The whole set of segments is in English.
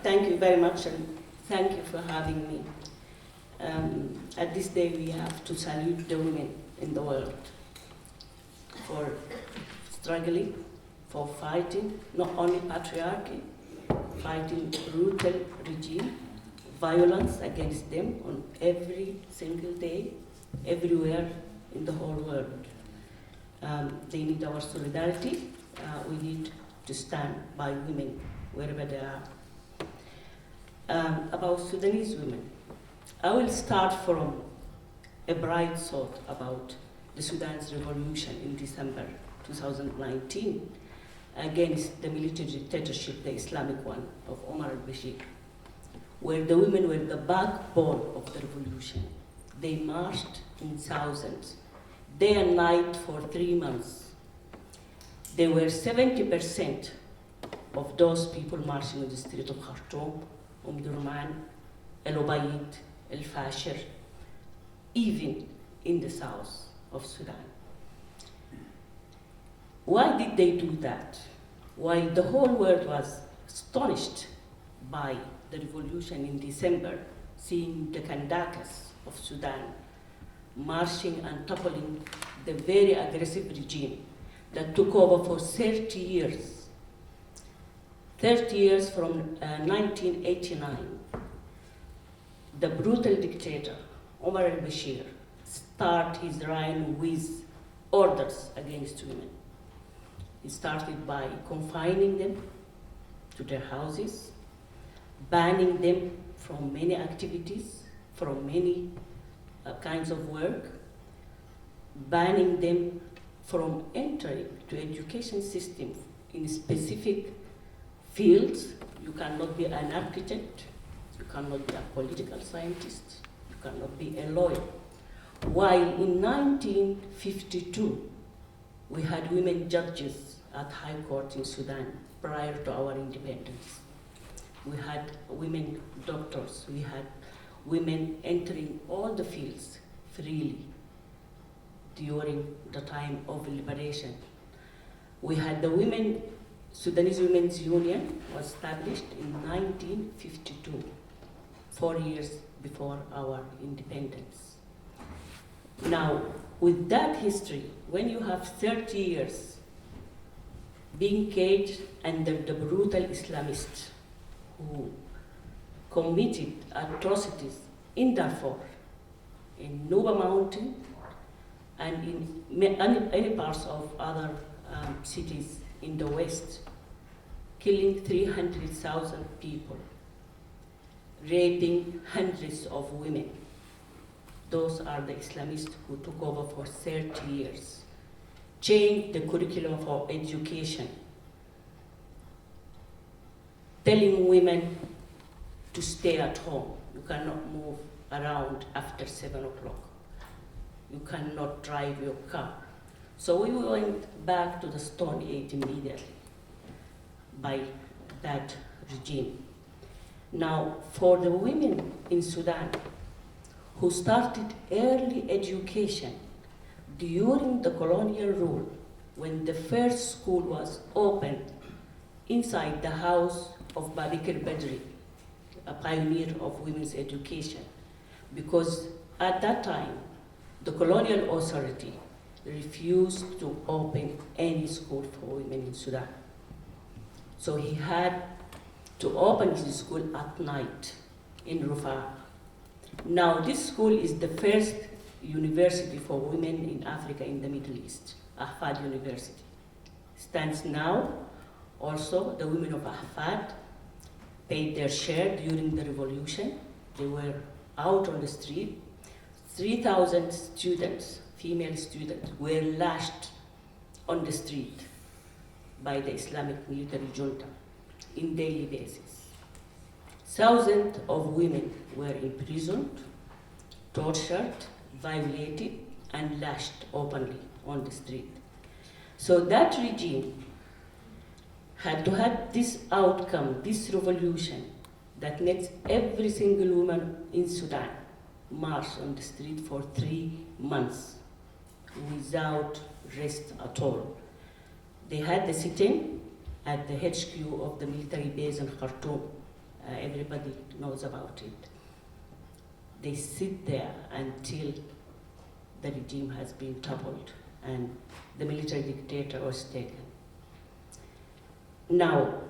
Thank you very much, and thank you for having me. At this day, we have to salute the women in the world for struggling, for fighting, not only patriarchy, fighting brutal regime, violence against them on every single day, everywhere in the whole world. They need our solidarity. We need to stand by women wherever they are. About Sudanese women, I will start from a bright thought about the Sudan's revolution in December 2019 against the military dictatorship, the Islamic one, of Omar al-Bashir, where the women were the backbone of the revolution. They marched in thousands, day and night for 3 months. There were 70% of those people marching in the street of Khartoum, Durman, El Obeid, El Fasher, even in the south of Sudan. Why did they do that? While the whole world was astonished by the revolution in December, seeing the Kandakas of Sudan marching and toppling the very aggressive regime that took over for 30 years. 30 years from 1989, the brutal dictator, Omar al-Bashir, started his reign with orders against women. He started by confining them to their houses, banning them from many activities, from many kinds of work, banning them from entering to education system in specific fields. You cannot be an architect, you cannot be a political scientist, you cannot be a lawyer. While in 1952, we had women judges at High Court in Sudan prior to our independence. We had women doctors, we had women entering all the fields freely during the time of liberation. We had the Sudanese Women's Union was established in 1952, 4 years before our independence. Now, with that history, when you have 30 years being caged under the brutal Islamists who committed atrocities in Darfur, in Nuba Mountain, and in any parts of other cities in the West, killing 300,000 people, raping hundreds of women. Those are the Islamists who took over for 30 years, changed the curriculum for education, telling women to stay at home. You cannot move around after 7 o'clock. You cannot drive your car. So we went back to the Stone Age immediately by that regime. Now, for the women in Sudan who started early education during the colonial rule, when the first school was opened inside the house of Babikir Badri, a pioneer of women's education, because at that time, the colonial authority refused to open any school for women in Sudan. So he had to open his school at night in Rufaa. Now this school is the first university for women in Africa in the Middle East, Ahfad University. Stands now. Also, the women of Ahfad paid their share during the revolution. They were out on the street. 3,000 students, female students, were lashed on the street by the Islamic military junta in daily basis. Thousands of women were imprisoned, tortured, violated, and lashed openly on the street. So that regime had to have this outcome, this revolution, that makes every single woman in Sudan march on the street for 3 months without rest at all. They had the sit-in at the HQ of the military base in Khartoum Everybody knows about it. They sit there until the regime has been toppled and the military dictator was taken. Now,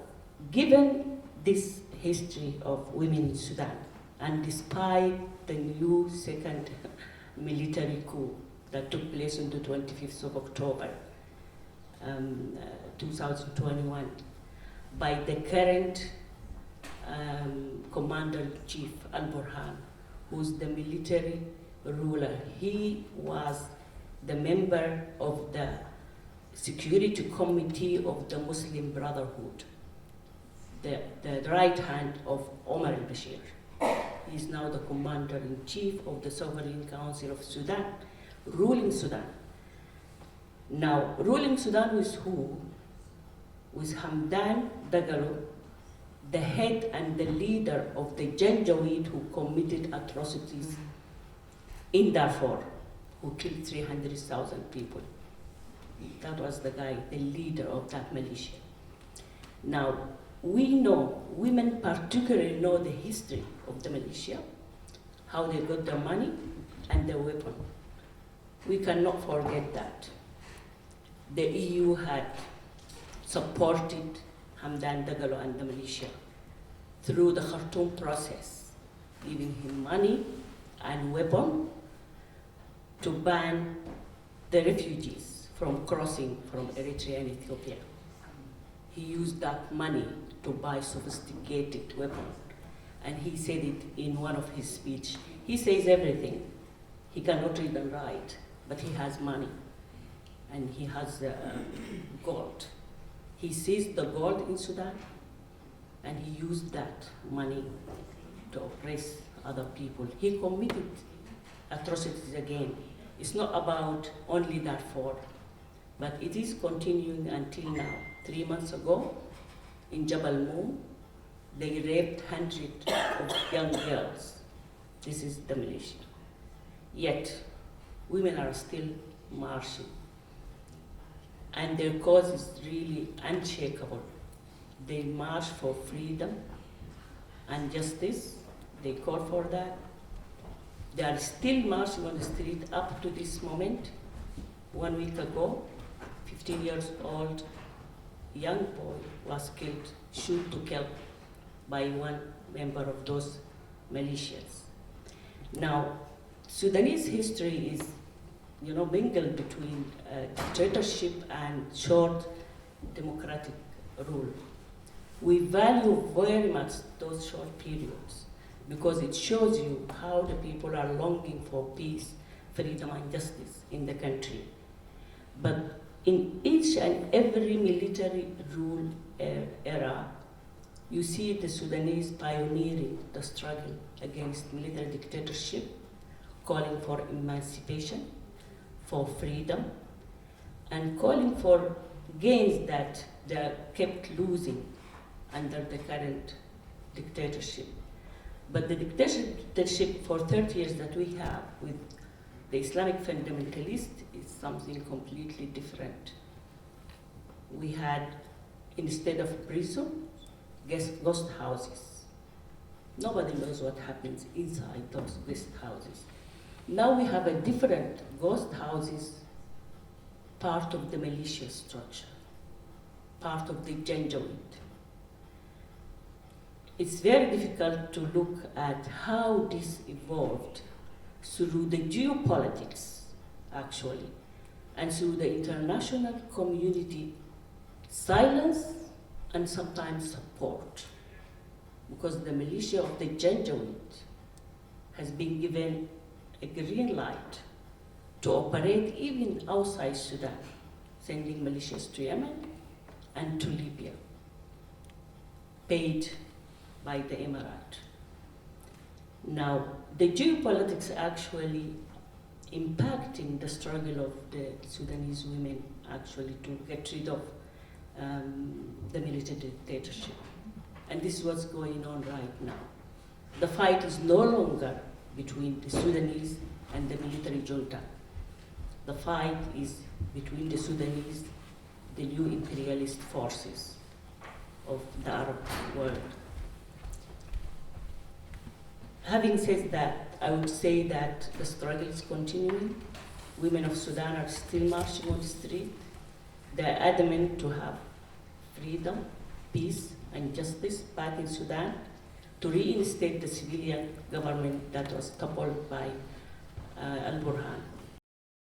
given this history of women in Sudan, and despite the new second military coup that took place on the 25th of October, 2021, by the current Commander-in-Chief Al-Burhan, who's the military ruler. He was the member of the Security Committee of the Muslim Brotherhood, the right hand of Omar al-Bashir. He is now the Commander-in-Chief of the Sovereign Council of Sudan, ruling Sudan. Now, ruling Sudan with who? With Hamdan Dagalo, the head and the leader of the Janjaweed who committed atrocities in Darfur, who killed 300,000 people. That was the guy, the leader of that militia. Now, we know, women particularly know the history of the militia, how they got their money and their weapon. We cannot forget that. The EU had supported Hamdan Dagalo and the militia through the Khartoum process, giving him money and weapon to ban the refugees from crossing from Eritrea and Ethiopia. He used that money to buy sophisticated weapons. And he said it in one of his speech. He says everything. He cannot read and write, but he has money. And he has gold. He seized the gold in Sudan, and he used that money to oppress other people. He committed atrocities again. It's not about only Darfur, but it is continuing until now. 3 months ago, in Jabal Moon, they raped hundreds of young girls. This is the militia. Yet, women are still marching. And their cause is really unshakable. They march for freedom and justice. They call for that. They are still marching on the street up to this moment. 1 week ago, 15 years old young boy was killed, shoot to kill, by one member of those militias. Now, Sudanese history is, mingled between dictatorship and short democratic rule. We value very much those short periods because it shows you how the people are longing for peace, freedom, and justice in the country. But in each and every military rule era, you see the Sudanese pioneering the struggle against military dictatorship, calling for emancipation, for freedom, and calling for gains that they kept losing under the current dictatorship. But the dictatorship for 30 years that we have with the Islamic fundamentalist is something completely different. We had, instead of prison, ghost houses. Nobody knows what happens inside those ghost houses. Now we have a different ghost houses, part of the militia structure, part of the Janjaweed. It's very difficult to look at how this evolved through the geopolitics, actually, and through the international community silence and sometimes support, because the militia of the Janjaweed has been given a green light to operate even outside Sudan, sending militias to Yemen and to Libya, paid by the Emirate. Now, the geopolitics actually impacting the struggle of the Sudanese women actually to get rid of the military dictatorship. And this is what's going on right now. The fight is no longer between the Sudanese and the military junta. The fight is between the Sudanese, the new imperialist forces of the Arab world. Having said that, I would say that the struggle is continuing. Women of Sudan are still marching on the street. They are adamant to have freedom, peace, and justice back in Sudan, to reinstate the civilian government that was toppled by Al-Burhan.